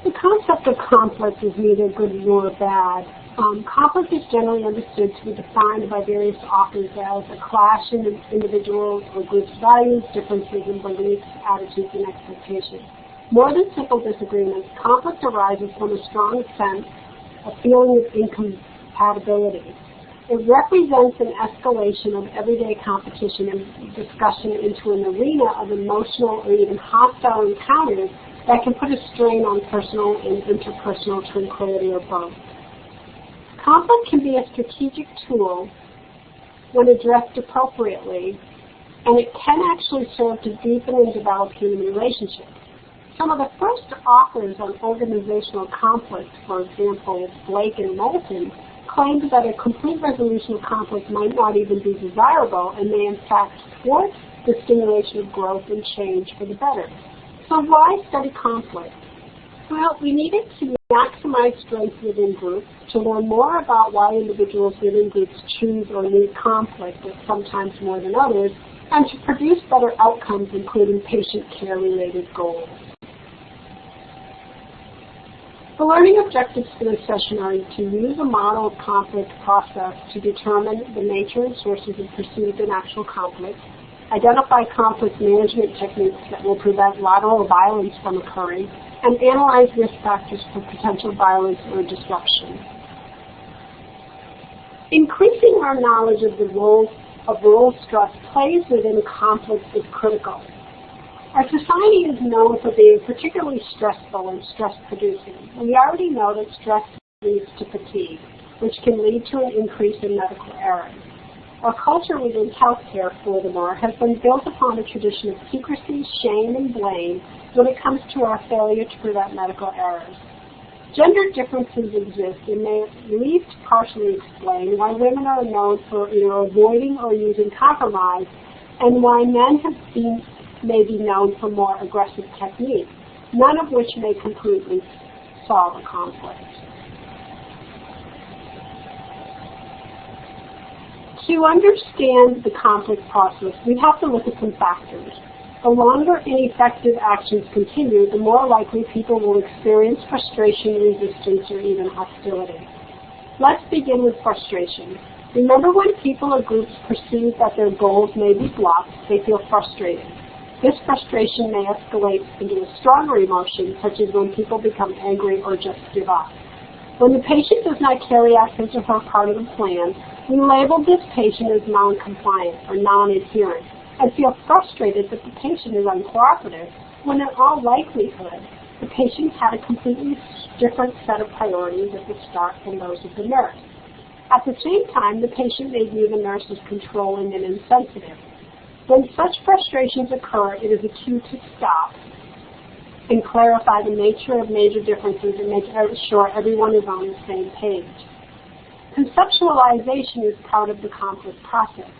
The concept of conflict is neither good nor bad. Conflict is generally understood to be defined by various authors as a clash in individuals or groups' values, differences in beliefs, attitudes, and expectations. More than simple disagreements, conflict arises from a strong sense, a feeling of incompatibility. It represents an escalation of everyday competition and discussion into an arena of emotional or even hostile encounters that can put a strain on personal and interpersonal tranquility or both. Conflict can be a strategic tool when addressed appropriately, and it can actually serve to deepen and develop human relationships. Some of the first authors on organizational conflict, for example, Blake and Moulton, claimed that a complete resolution of conflict might not even be desirable and may in fact thwart the stimulation of growth and change for the better. So why study conflict? Well, we need it to maximize strength within groups, to learn more about why individuals within groups choose or need conflict, sometimes more than others, and to produce better outcomes, including patient care-related goals. The learning objectives for this session are to use a model of conflict process to determine the nature and sources of perceived and actual conflict, identify conflict management techniques that will prevent lateral violence from occurring, and analyze risk factors for potential violence or disruption. Increasing our knowledge of the role stress plays within conflict is critical. Our society is known for being particularly stressful and stress-producing. We already know that stress leads to fatigue, which can lead to an increase in medical errors. Our culture within healthcare, furthermore, has been built upon a tradition of secrecy, shame, and blame when it comes to our failure to prevent medical errors. Gender differences exist and may at least partially explain why women are known for either avoiding or using compromise, and why men may be known for more aggressive techniques, none of which may completely solve a conflict. To understand the conflict process, we have to look at some factors. The longer ineffective actions continue, the more likely people will experience frustration, resistance, or even hostility. Let's begin with frustration. Remember, when people or groups perceive that their goals may be blocked, they feel frustrated. This frustration may escalate into a stronger emotion, such as when people become angry or just give up. When the patient does not carry out his or her part of the plan, we label this patient as non-compliant or non-adherent and feel frustrated that the patient is uncooperative, when in all likelihood, the patient had a completely different set of priorities at the start from those of the nurse. At the same time, the patient may view the nurse as controlling and insensitive. When such frustrations occur, it is a cue to stop and clarify the nature of major differences and make sure everyone is on the same page. Conceptualization is part of the conflict process.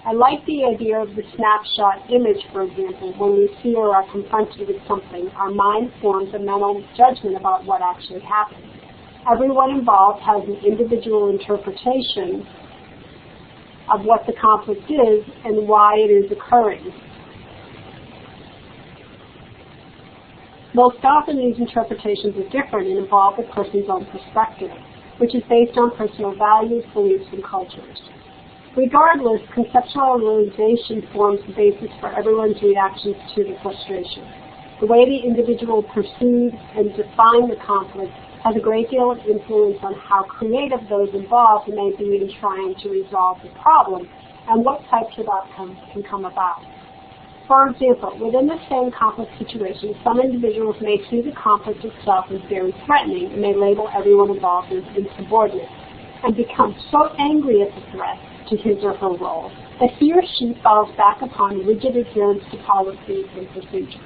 I like the idea of the snapshot image, for example. When we see or are confronted with something, our mind forms a mental judgment about what actually happened. Everyone involved has an individual interpretation of what the conflict is and why it is occurring. Most often these interpretations are different and involve the person's own perspective, which is based on personal values, beliefs, and cultures. Regardless, conceptualization forms the basis for everyone's reactions to the frustration. The way the individual perceives and defines the conflict has a great deal of influence on how creative those involved may be in trying to resolve the problem and what types of outcomes can come about. For example, within the same conflict situation, some individuals may see the conflict itself as very threatening and may label everyone involved as insubordinate and become so angry at the threat to his or her role that he or she falls back upon rigid adherence to policies and procedures.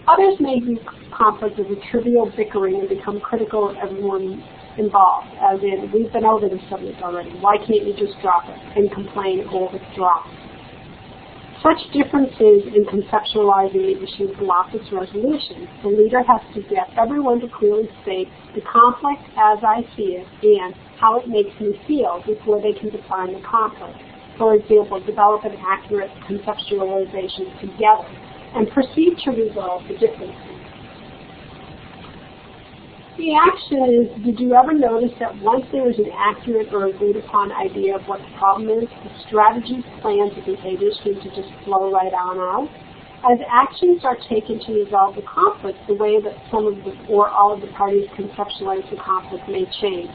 Others may view conflict as a trivial bickering and become critical of everyone involved, as in, we've been over this subject already, why can't you just drop it and complain or withdraw? Such differences in conceptualizing the issue block its resolution. The leader has to get everyone to clearly state the conflict as I see it and how it makes me feel before they can define the conflict. For example, develop an accurate conceptualization together and proceed to resolve the differences. The action is, did you ever notice that once there is an accurate or agreed upon idea of what the problem is, the strategies, plans, and behaviors seem to just flow right on out? As actions are taken to resolve the conflict, the way that some of the or all of the parties conceptualize the conflict may change.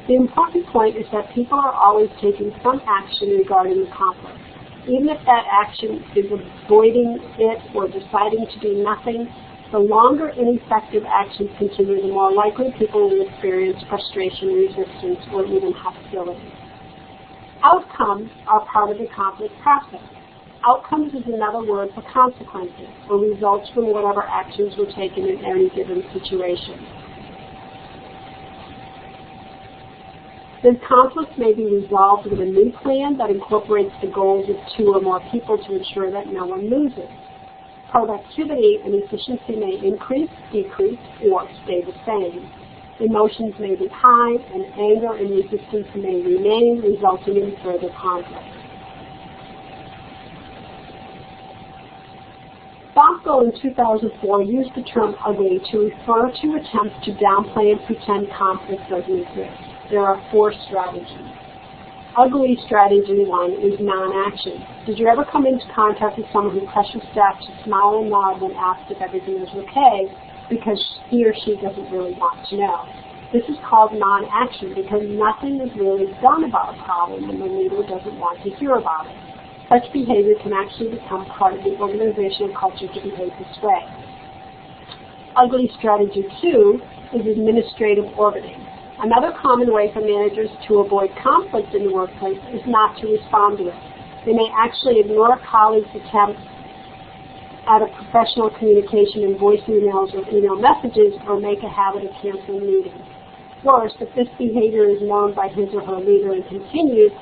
The important point is that people are always taking some action regarding the conflict. Even if that action is avoiding it or deciding to do nothing, the longer ineffective actions continue, the more likely people will experience frustration, resistance, or even hostility. Outcomes are part of the conflict process. Outcomes is another word for consequences, or results from whatever actions were taken in any given situation. This conflict may be resolved with a new plan that incorporates the goals of two or more people to ensure that no one loses. Productivity and efficiency may increase, decrease, or stay the same. Emotions may be high, and anger and resistance may remain, resulting in further conflict. Bosco in 2004 used the term ugly to refer to attempts to downplay and pretend conflict doesn't exist. There are 4 strategies. Ugly strategy 1 is non-action. Did you ever come into contact with someone who pressures staff to smile and nod when asked if everything is okay because he or she doesn't really want to know? This is called non-action because nothing is really done about a problem and the leader doesn't want to hear about it. Such behavior can actually become part of the organizational culture to behave this way. Ugly strategy 2 is administrative orbiting. Another common way for managers to avoid conflict in the workplace is not to respond to it. They may actually ignore a colleague's attempts at a professional communication in voice emails or email messages, or make a habit of canceling meetings. Worse, if this behavior is known by his or her leader and continues,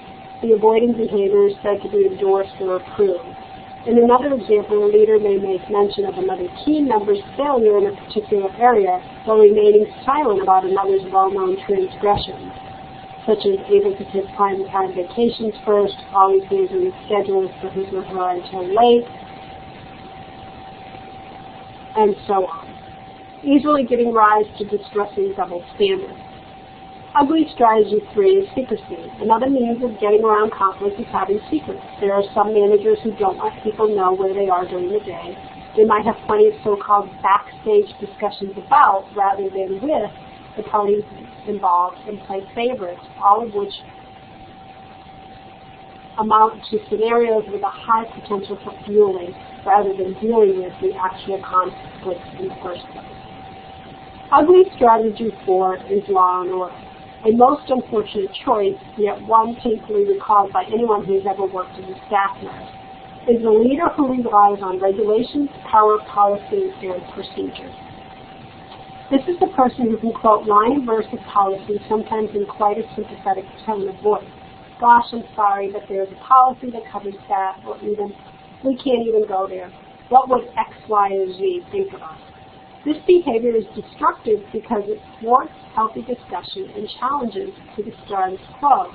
the avoiding behavior is said to be endorsed or approved. In another example, a leader may make mention of another team member's failure in a particular area while remaining silent about another's well-known transgressions, such as able to take time vacations first, always using schedules for his or her until late, and so on, easily giving rise to distressing double standards. Ugly strategy 3 is secrecy. Another means of getting around conflict is having secrets. There are some managers who don't let people know where they are during the day. They might have plenty of so-called backstage discussions about, rather than with, the parties involved and play favorites, all of which amount to scenarios with a high potential for fueling, rather than dealing with the actual conflict in the first place. Ugly strategy 4 is law and order. A most unfortunate choice, yet one painfully recalled by anyone who has ever worked as a staff nurse, is a leader who relies on regulations, power, policy, and procedures. This is the person who can quote line and verse of policy, sometimes in quite a sympathetic tone of voice. Gosh, I'm sorry, but there's a policy that covers that, or even, we can't even go there. What would X, Y, or Z think of us? This behavior is destructive because it thwarts healthy discussion and challenges to the status quo.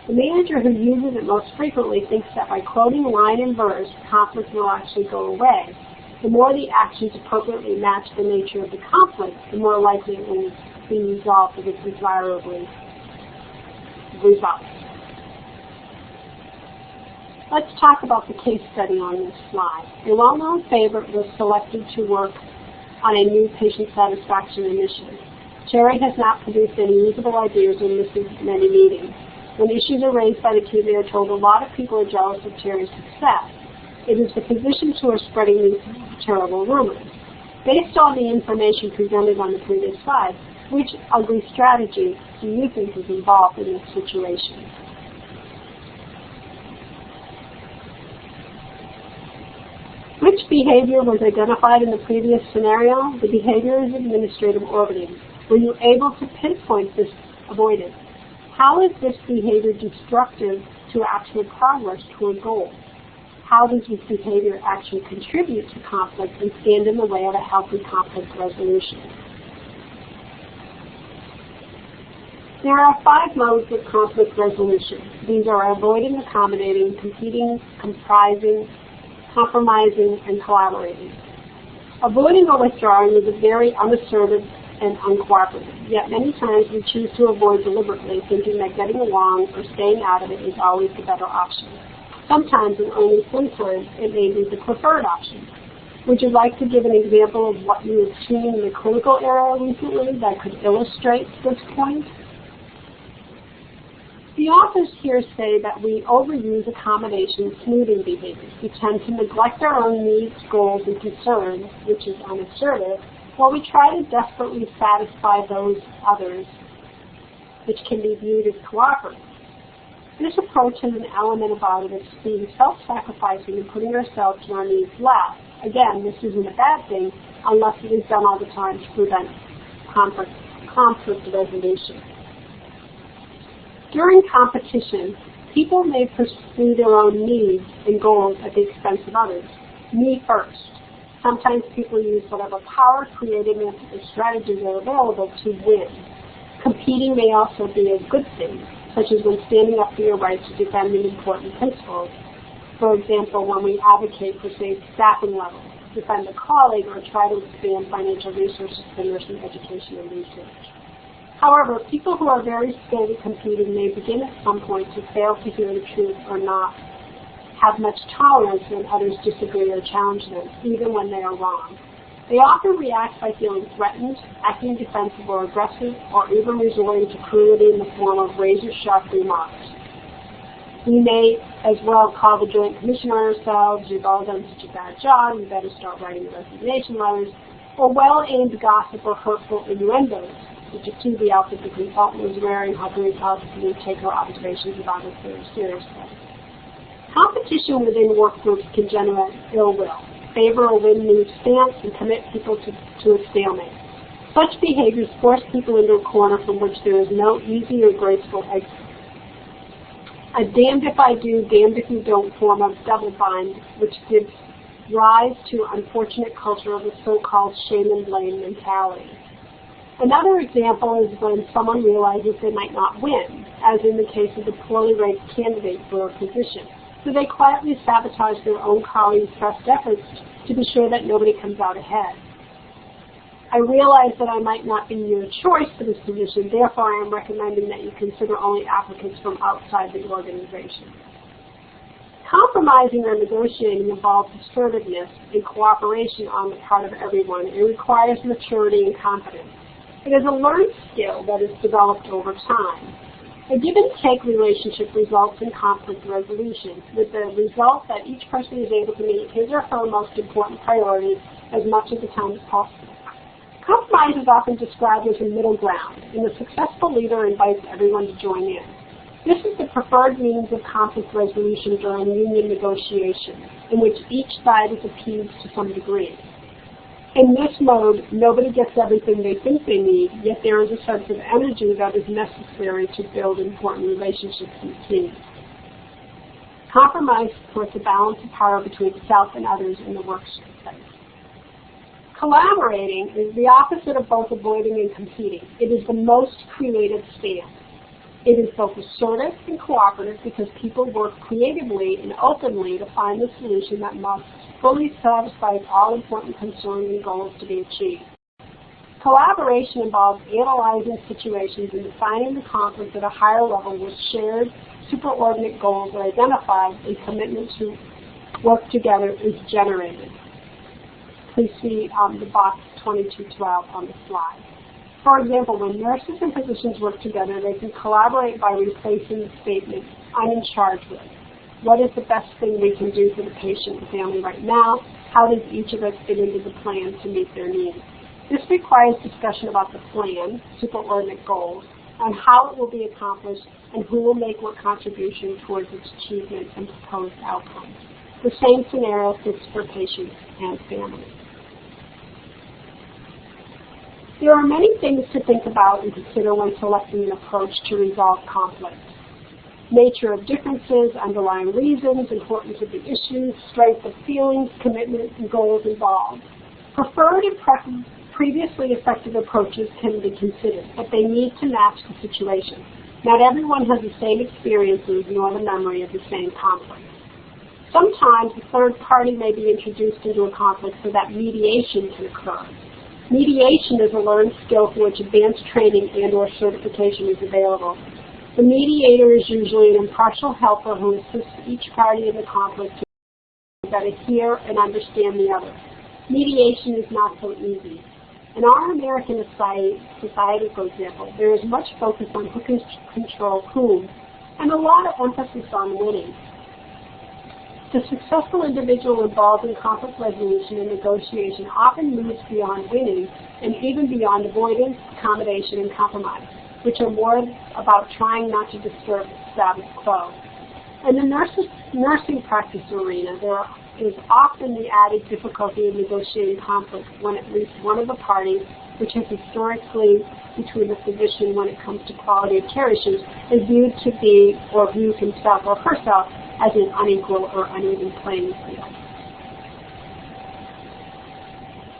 The manager who uses it most frequently thinks that by quoting line and verse, conflict will actually go away. The more the actions appropriately match the nature of the conflict, the more likely it will be resolved with its desirably results. Let's talk about the case study on this slide. A well-known favorite was selected to work on a new patient satisfaction initiative. Terry has not produced any usable ideas and misses many meetings. When issues are raised by the team, they are told a lot of people are jealous of Terry's success. It is the physicians who are spreading these terrible rumors. Based on the information presented on the previous slide, which ugly strategy do you think is involved in this situation? Which behavior was identified in the previous scenario? The behavior is administrative orbiting. Were you able to pinpoint this avoidance? How is this behavior destructive to actual progress toward goals? How does this behavior actually contribute to conflict and stand in the way of a healthy conflict resolution? There are 5 modes of conflict resolution. These are avoiding, accommodating, competing, comprising, compromising, and collaborating. Avoiding or withdrawing is a very unassertive and uncooperative. Yet many times we choose to avoid deliberately, thinking that getting along or staying out of it is always the better option. Sometimes, and only sometimes, it may be the preferred option. Would you like to give an example of what you have seen in the clinical area recently that could illustrate this point? The authors here say that we overuse accommodation smoothing behaviors. We tend to neglect our own needs, goals, and concerns, which is unassertive, while we try to desperately satisfy those others, which can be viewed as cooperative. This approach has an element about it of being self-sacrificing and putting ourselves and our needs last. Again, this isn't a bad thing unless it is done all the time to prevent conflict resolution. During competition, people may pursue their own needs and goals at the expense of others. Me first. Sometimes people use whatever power, creativeness, or strategies are available to win. Competing may also be a good thing, such as when standing up for your right to defend an important principle. For example, when we advocate for, say, staffing levels, defend a colleague, or try to expand financial resources for nursing education and research. However, people who are very skilled at competing may begin at some point to fail to hear the truth or not have much tolerance when others disagree or challenge them, even when they are wrong. They often react by feeling threatened, acting defensive or aggressive, or even resorting to cruelty in the form of razor-sharp remarks. We may as well call the Joint Commission on ourselves, "You've all done such a bad job, you better start writing resignation letters," or well-aimed gossip or hurtful innuendos, such as to the outfit the consultant was wearing, helping the policy take her observations about it very seriously. Competition within work groups can generate ill will, favor a win-lose stance, and commit people to a stalemate. Such behaviors force people into a corner from which there is no easy or graceful exit. A damned if I do, damned if you don't form of double bind, which gives rise to unfortunate culture of the so-called shame and blame mentality. Another example is when someone realizes they might not win, as in the case of the poorly ranked candidate for a position. So they quietly sabotage their own colleagues' best efforts to be sure that nobody comes out ahead. I realize that I might not be your choice for this position, therefore I am recommending that you consider only applicants from outside the organization. Compromising or negotiating involves assertiveness and cooperation on the part of everyone. It requires maturity and confidence. It is a learned skill that is developed over time. A give-and-take relationship results in conflict resolution, with the result that each person is able to meet his or her most important priorities as much of the time as possible. Compromise is often described as a middle ground, and the successful leader invites everyone to join in. This is the preferred means of conflict resolution during union negotiations, in which each side is appeased to some degree. In this mode, nobody gets everything they think they need, yet there is a sense of energy that is necessary to build important relationships and teams. Compromise supports a balance of power between self and others in the workplace. Collaborating is the opposite of both avoiding and competing. It is the most creative stance. It is both assertive and cooperative because people work creatively and openly to find the solution that must fully satisfy all important concerns and goals to be achieved. Collaboration involves analyzing situations and defining the conflict at a higher level with shared, superordinate goals are identified and commitment to work together is generated. Please see the box 2212 on the slide. For example, when nurses and physicians work together, they can collaborate by replacing the statement, "I'm in charge with." What is the best thing we can do for the patient and family right now? How does each of us fit into the plan to meet their needs? This requires discussion about the plan, superordinate goals, on how it will be accomplished, and who will make what contribution towards its achievement and proposed outcomes. The same scenario fits for patients and families. There are many things to think about and consider when selecting an approach to resolve conflict. Nature of differences, underlying reasons, importance of the issues, strength of feelings, commitment, and goals involved. Preferred and previously effective approaches can be considered, but they need to match the situation. Not everyone has the same experiences nor the memory of the same conflict. Sometimes a third party may be introduced into a conflict so that mediation can occur. Mediation is a learned skill for which advanced training and/or certification is available. The mediator is usually an impartial helper who assists each party in the conflict to better hear and understand the other. Mediation is not so easy. In our American society, for example, there is much focus on who can control whom, and a lot of emphasis on winning. The successful individual involved in conflict resolution and negotiation often moves beyond winning and even beyond avoidance, accommodation, and compromise, which are more about trying not to disturb the status quo. In the nursing practice arena, there is often the added difficulty of negotiating conflict when at least one of the parties, which has historically between the physician when it comes to quality of care issues, is viewed to be, or views himself or herself as an unequal or uneven playing field.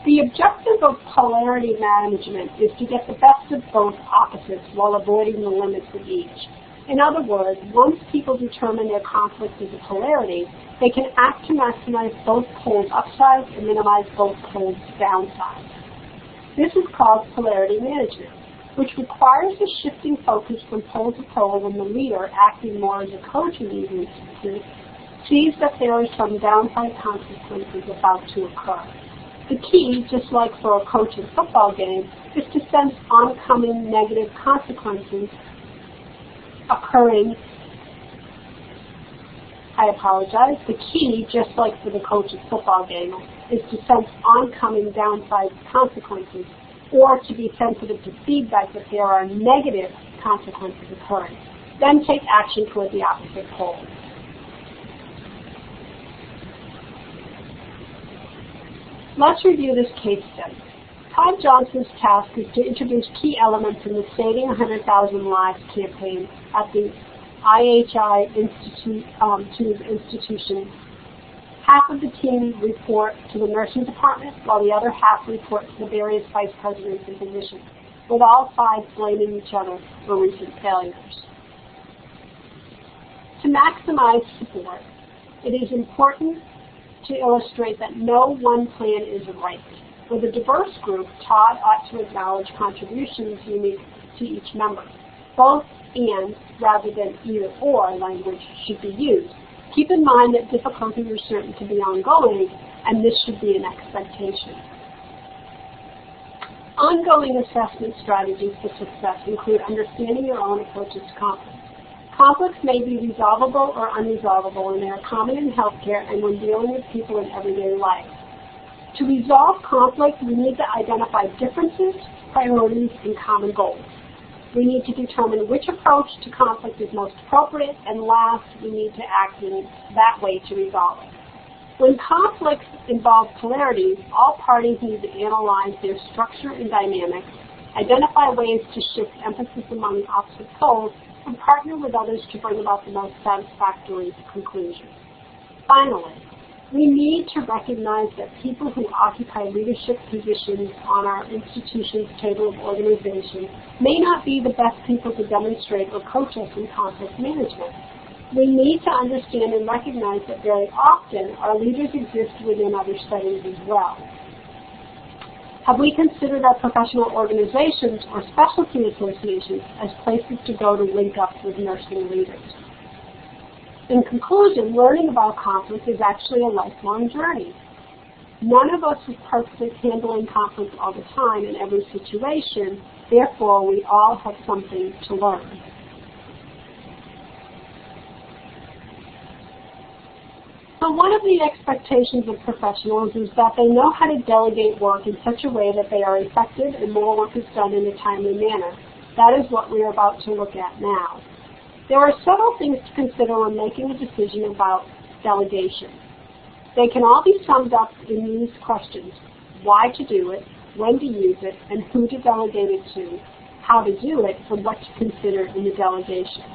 The objective of polarity management is to get the best of both opposites while avoiding the limits of each. In other words, once people determine their conflict is a polarity, they can act to maximize both poles' upsides and minimize both poles' downsides. This is called polarity management, which requires a shifting focus from pole to pole when the leader, acting more as a coach in these instances, sees that there are some downside consequences about to occur. The key, just like for a coach in a football game, is to sense oncoming negative consequences occurring. The key, just like for the coach in a football game, is to sense oncoming downside consequences, or to be sensitive to feedback that there are negative consequences occurring. Then take action toward the opposite pole. Let's review this case study. Todd Johnson's task is to introduce key elements in the Saving 100,000 Lives campaign at the IHI institution. Half of the team report to the nursing department, while the other half report to the various vice presidents and physicians, with all sides blaming each other for recent failures. To maximize support, it is important to illustrate that no one plan is right. With a diverse group, Todd ought to acknowledge contributions unique to each member. Both and, rather than either or, language should be used. Keep in mind that difficulties are certain to be ongoing, and this should be an expectation. Ongoing assessment strategies for success include understanding your own approaches to conflict. Conflicts may be resolvable or unresolvable, and they are common in healthcare and when dealing with people in everyday life. To resolve conflict, we need to identify differences, priorities, and common goals. We need to determine which approach to conflict is most appropriate, and last, we need to act in that way to resolve it. When conflicts involve polarities, all parties need to analyze their structure and dynamics, identify ways to shift emphasis among opposite poles, and partner with others to bring about the most satisfactory conclusion. Finally, we need to recognize that people who occupy leadership positions on our institution's table of organization may not be the best people to demonstrate or coach us in conflict management. We need to understand and recognize that very often our leaders exist within other settings as well. Have we considered our professional organizations or specialty associations as places to go to link up with nursing leaders? In conclusion, learning about conflict is actually a lifelong journey. None of us is perfect at handling conflict all the time in every situation, therefore we all have something to learn. So one of the expectations of professionals is that they know how to delegate work in such a way that they are effective and more work is done in a timely manner. That is what we are about to look at now. There are several things to consider when making a decision about delegation. They can all be summed up in these questions: why to do it, when to use it, and who to delegate it to, how to do it, and what to consider in the delegation.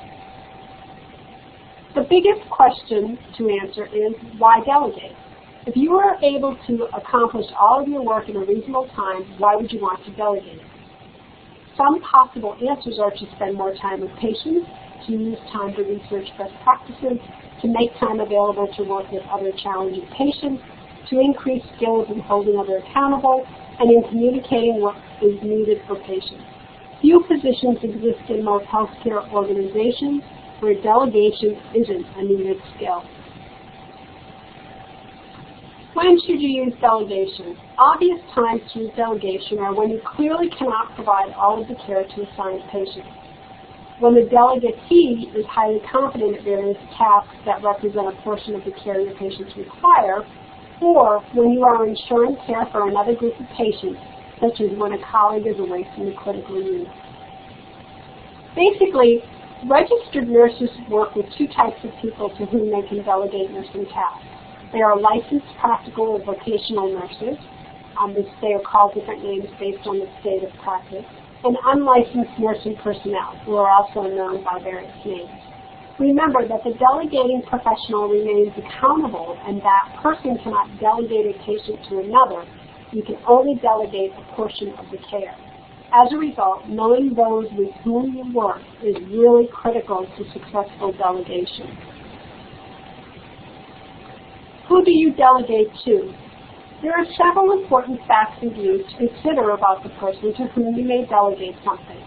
The biggest question to answer is, why delegate? If you are able to accomplish all of your work in a reasonable time, why would you want to delegate? Some possible answers are to spend more time with patients, to use time to research best practices, to make time available to work with other challenging patients, to increase skills in holding others accountable, and in communicating what is needed for patients. Few positions exist in most healthcare organizations where delegation isn't a needed skill. When should you use delegation? Obvious times to use delegation are when you clearly cannot provide all of the care to assigned patients. When the delegatee is highly confident at various tasks that represent a portion of the care your patients require, or when you are ensuring care for another group of patients, such as when a colleague is away from the critical unit. Basically, registered nurses work with two types of people to whom they can delegate nursing tasks. They are licensed practical or vocational nurses. They are called different names based on the state of practice. And unlicensed nursing personnel, who are also known by various names. Remember that the delegating professional remains accountable and that person cannot delegate a patient to another. You can only delegate a portion of the care. As a result, knowing those with whom you work is really critical to successful delegation. Who do you delegate to? There are several important facts and views to consider about the person to whom you may delegate something.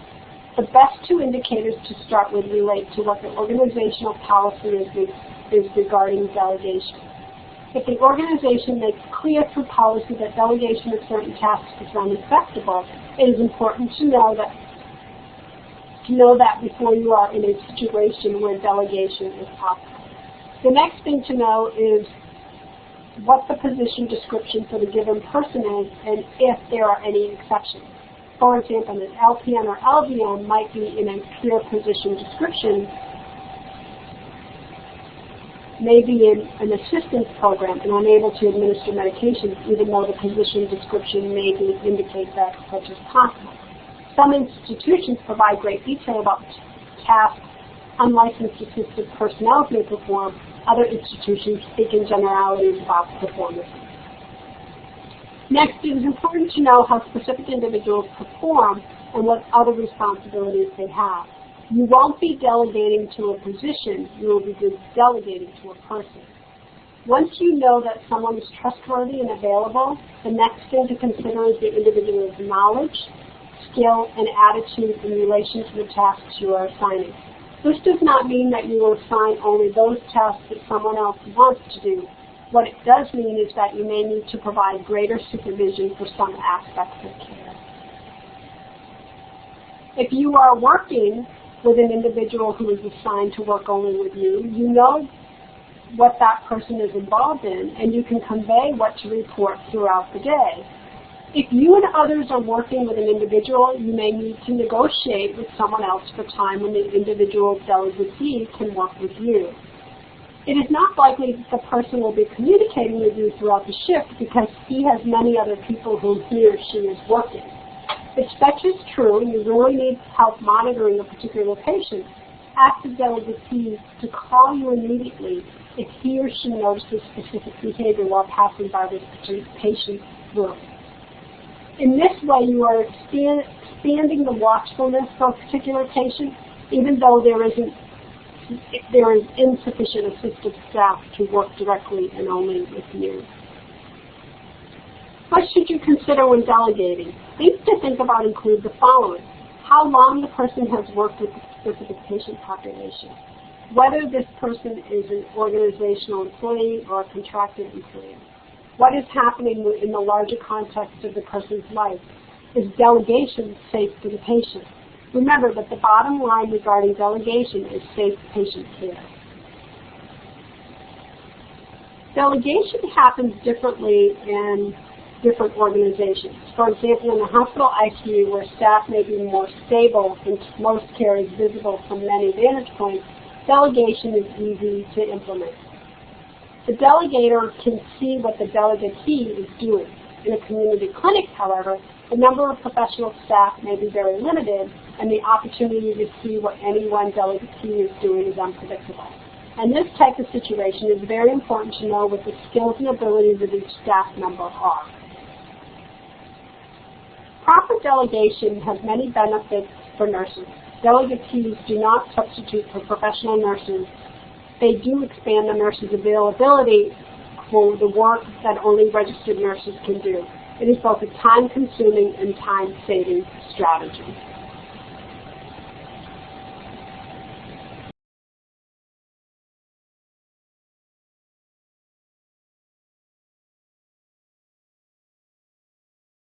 The best two indicators to start with relate to what the organizational policy is regarding delegation. If the organization makes clear through policy that delegation of certain tasks is unacceptable, it is important to know that before you are in a situation where delegation is possible. The next thing to know is what the position description for the given person is and if there are any exceptions. For example, an LPN or LVN might be in a clear position description, maybe in an assistance program and unable to administer medications, even though the position description may indicate that such is possible. Some institutions provide great detail about tasks unlicensed assisted personnel may perform. Other institutions speak in generalities about performance. Next, it is important to know how specific individuals perform and what other responsibilities they have. You won't be delegating to a position, you will be delegating to a person. Once you know that someone is trustworthy and available, the next thing to consider is the individual's knowledge, skill, and attitude in relation to the tasks you are assigning. This does not mean that you will assign only those tasks that someone else wants to do. What it does mean is that you may need to provide greater supervision for some aspects of care. If you are working with an individual who is assigned to work only with you, you know what that person is involved in, and you can convey what to report throughout the day. If you and others are working with an individual, you may need to negotiate with someone else for time when the individual delegatee can work with you. It is not likely that the person will be communicating with you throughout the shift because he has many other people whom he or she is working. If such is true and you really need help monitoring a particular patient, ask the delegatee to call you immediately if he or she notices specific behavior while passing by this patient's room. In this way, you are expanding the watchfulness for a particular patient, even though there is insufficient assistive staff to work directly and only with you. What should you consider when delegating? Things to think about include the following: how long the person has worked with the specific patient population, whether this person is an organizational employee or a contracted employee, what is happening in the larger context of the person's life, is delegation safe for the patient? Remember that the bottom line regarding delegation is safe patient care. Delegation happens differently in different organizations. For example, in the hospital ICU, where staff may be more stable and most care is visible from many vantage points, delegation is easy to implement. The delegator can see what the delegatee is doing. In a community clinic, however, the number of professional staff may be very limited, and the opportunity to see what any one delegatee is doing is unpredictable. In this type of situation, it is very important to know what the skills and abilities of each staff member are. Proper delegation has many benefits for nurses. Delegatees do not substitute for professional nurses. They do expand the nurse's availability for the work that only registered nurses can do. It is both a time-consuming and time-saving strategy.